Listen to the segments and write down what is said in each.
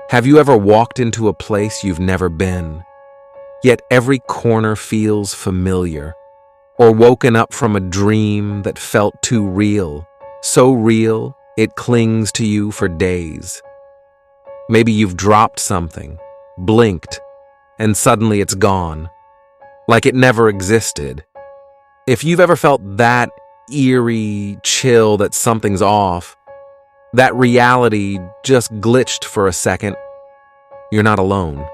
Have you ever walked into a place you've never been, yet every corner feels familiar? Or woken up from a dream that felt too real, so real it clings to you for days? Maybe you've dropped something, blinked, and suddenly it's gone, like it never existed. If you've ever felt that eerie chill that something's off, that reality just glitched for a second, you're not alone.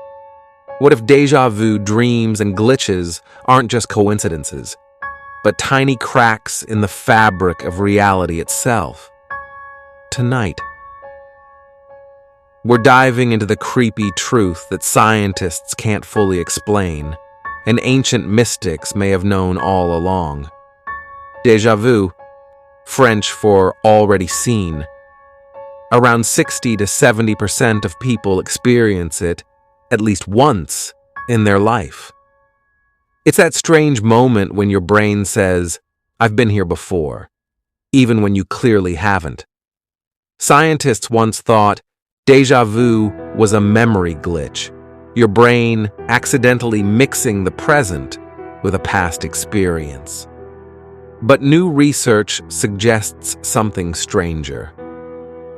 What if déjà vu, dreams, and glitches aren't just coincidences, but tiny cracks in the fabric of reality itself? Tonight, we're diving into the creepy truth that scientists can't fully explain, and ancient mystics may have known all along. Déjà vu, French for already seen. Around 60 to 70% of people experience it at least once in their life. It's that strange moment when your brain says, "I've been here before," even when you clearly haven't. Scientists once thought déjà vu was a memory glitch, your brain accidentally mixing the present with a past experience. But new research suggests something stranger.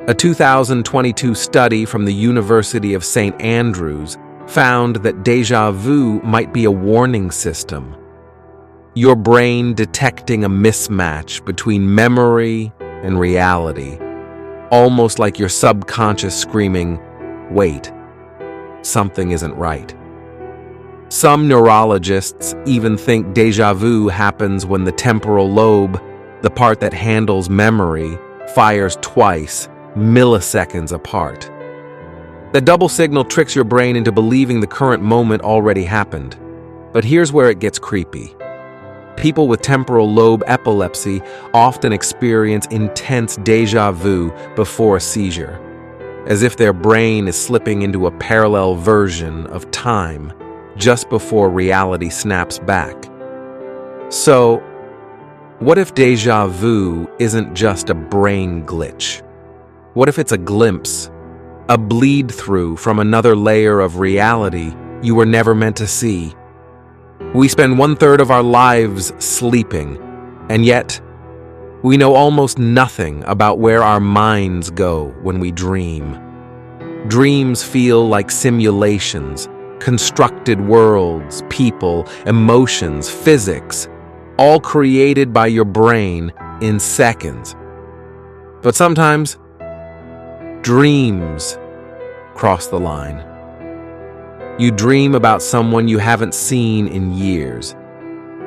A 2022 study from the University of St. Andrews found that déjà vu might be a warning system. Your brain detecting a mismatch between memory and reality, almost like your subconscious screaming, "Wait, something isn't right." Some neurologists even think déjà vu happens when the temporal lobe, the part that handles memory, fires twice, milliseconds apart. The double signal tricks your brain into believing the current moment already happened. But here's where it gets creepy. People with temporal lobe epilepsy often experience intense déjà vu before a seizure, as if their brain is slipping into a parallel version of time just before reality snaps back. So, what if déjà vu isn't just a brain glitch? What if it's a glimpse, a bleed-through from another layer of reality you were never meant to see? We spend 1/3 of our lives sleeping, and yet we know almost nothing about where our minds go when we dream. Dreams feel like simulations, constructed worlds, people, emotions, physics, all created by your brain in seconds. But sometimes, dreams cross the line. You dream about someone you haven't seen in years,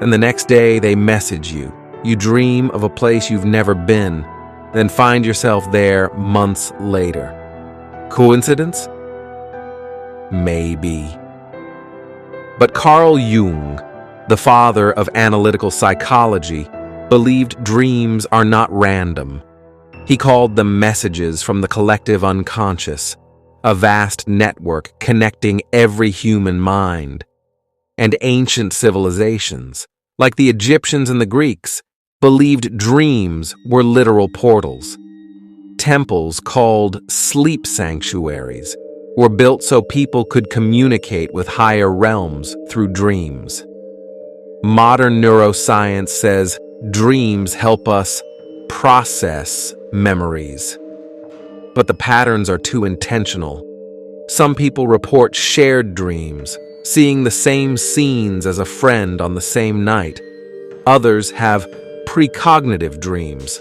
and the next day they message you. You dream of a place you've never been, then find yourself there months later. Coincidence? Maybe. But Carl Jung, the father of analytical psychology, believed dreams are not random. He called them messages from the collective unconscious, a vast network connecting every human mind. And ancient civilizations, like the Egyptians and the Greeks, believed dreams were literal portals. Temples called sleep sanctuaries were built so people could communicate with higher realms through dreams. Modern neuroscience says dreams help us process memories. But the patterns are too intentional. Some people report shared dreams, seeing the same scenes as a friend on the same night. Others have precognitive dreams,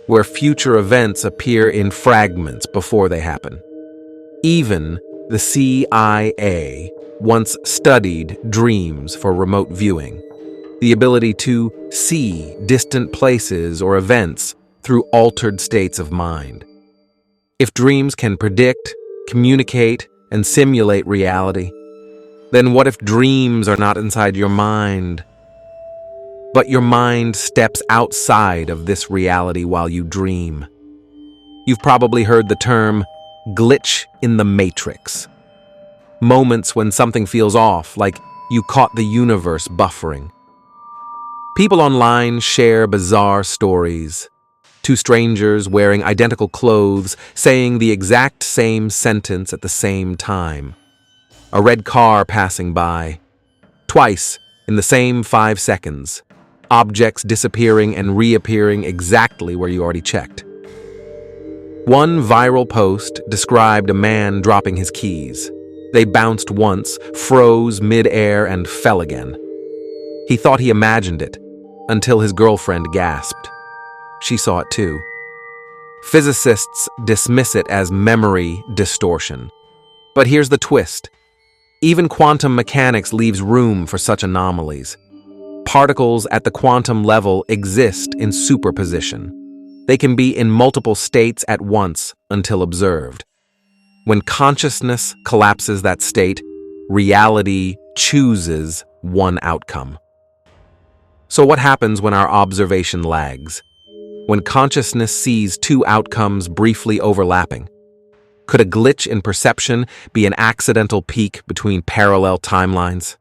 where future events appear in fragments before they happen. Even the CIA once studied dreams for remote viewing, the ability to see distant places or events through altered states of mind. If dreams can predict, communicate, and simulate reality, then what if dreams are not inside your mind, but your mind steps outside of this reality while you dream? You've probably heard the term glitch in the matrix. Moments when something feels off, like you caught the universe buffering. People online share bizarre stories. Two strangers wearing identical clothes, saying the exact same sentence at the same time. A red car passing by. Twice, in the same 5 seconds. Objects disappearing and reappearing exactly where you already checked. One viral post described a man dropping his keys. They bounced once, froze mid-air, and fell again. He thought he imagined it, until his girlfriend gasped. She saw it too. Physicists dismiss it as memory distortion. But here's the twist. Even quantum mechanics leaves room for such anomalies. Particles at the quantum level exist in superposition. They can be in multiple states at once until observed. When consciousness collapses that state, reality chooses one outcome. So what happens when our observation lags? When consciousness sees two outcomes briefly overlapping? Could a glitch in perception be an accidental peak between parallel timelines?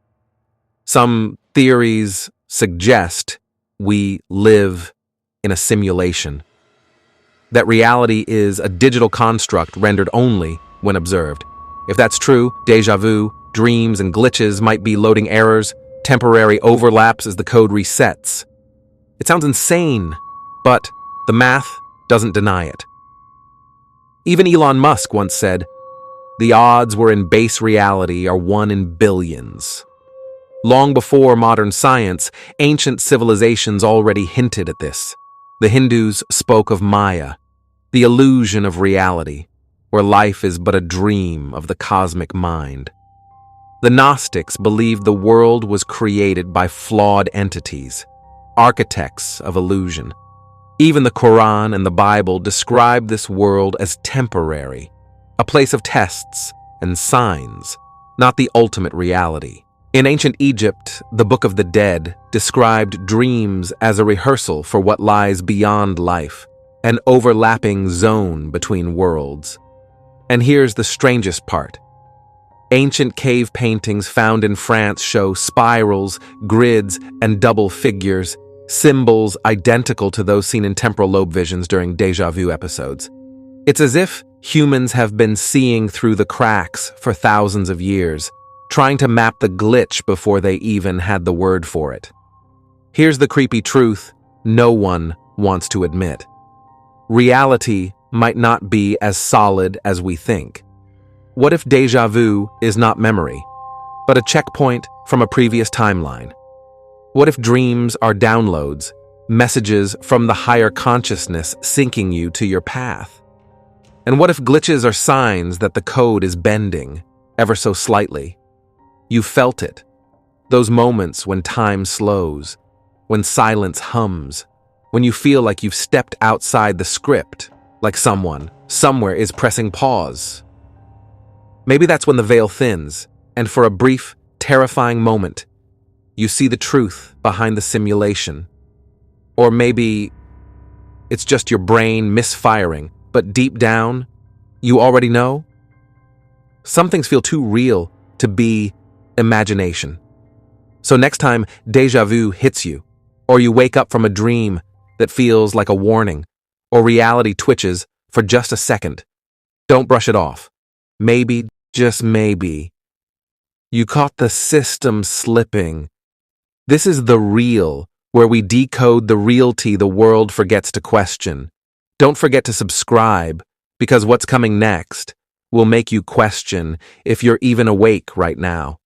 Some theories suggest we live in a simulation, that reality is a digital construct rendered only when observed. If that's true, déjà vu, dreams, and glitches might be loading errors, temporary overlaps as the code resets. It sounds insane, but the math doesn't deny it. Even Elon Musk once said, "The odds we're in base reality are 1 in billions." Long before modern science, ancient civilizations already hinted at this. The Hindus spoke of Maya, the illusion of reality, where life is but a dream of the cosmic mind. The Gnostics believed the world was created by flawed entities, architects of illusion. Even the Quran and the Bible describe this world as temporary, a place of tests and signs, not the ultimate reality. In ancient Egypt, the Book of the Dead described dreams as a rehearsal for what lies beyond life, an overlapping zone between worlds. And here's the strangest part. Ancient cave paintings found in France show spirals, grids, and double figures, symbols identical to those seen in temporal lobe visions during déjà vu episodes. It's as if humans have been seeing through the cracks for thousands of years, trying to map the glitch before they even had the word for it. Here's the creepy truth no one wants to admit. Reality might not be as solid as we think. What if déjà vu is not memory, but a checkpoint from a previous timeline? What if dreams are downloads, messages from the higher consciousness syncing you to your path? And what if glitches are signs that the code is bending, ever so slightly? You felt it. Those moments when time slows, when silence hums, when you feel like you've stepped outside the script, like someone, somewhere is pressing pause. Maybe that's when the veil thins, and for a brief, terrifying moment, you see the truth behind the simulation. Or maybe it's just your brain misfiring, but deep down, you already know? Some things feel too real to be imagination. So next time déjà vu hits you, or you wake up from a dream that feels like a warning, or reality twitches for just a second, don't brush it off. Maybe, just maybe, you caught the system slipping. This is The Real, where we decode the reality the world forgets to question. Don't forget to subscribe, because what's coming next will make you question if you're even awake right now.